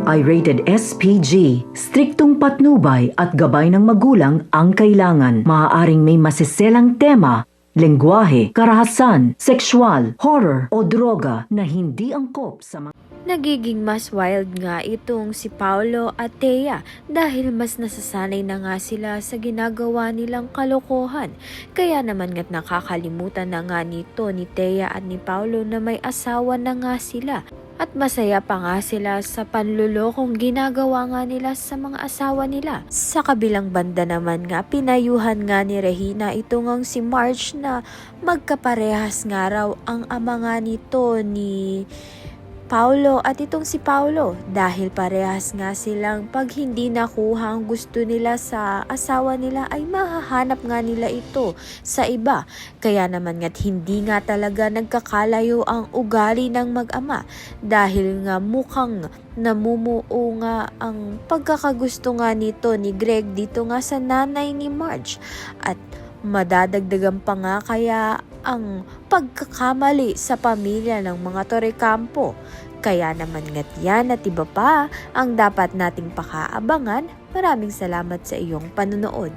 ito ay rated SPG. Striktong patnubay at gabay ng magulang ang kailangan. Maaaring may masiselang tema, lengguwahe, karahasan, sexual, horror o droga na hindi angkop sa mga... Nagiging mas wild nga itong si Paolo at Thea dahil mas nasasanay na nga sila sa ginagawa nilang kalokohan. Kaya naman nga't nakakalimutan na nga nito ni Thea at ni Paolo na may asawa na nga sila. At masaya pa nga sila sa panlulokong ginagawa nga nila sa mga asawa nila. Sa kabilang banda naman nga, pinayuhan nga ni Regina ito ngang si Marge na magkaparehas nga raw ang ama nga nito ni Paolo at itong si Paolo dahil parehas nga silang pag hindi nakuha ang gusto nila sa asawa nila ay mahahanap nga nila ito sa iba. Kaya naman nga't hindi nga talaga nagkakalayo ang ugali ng mag-ama dahil nga mukhang namumuo nga ang pagkakagusto nga nito ni Greg dito nga sa nanay ni Marge at madadagdagan pa nga kaya ang pagkakamali sa pamilya ng mga Torrecampo. Kaya naman nga't yan at iba pa ang dapat nating pakaabangan. Maraming salamat sa iyong panonood.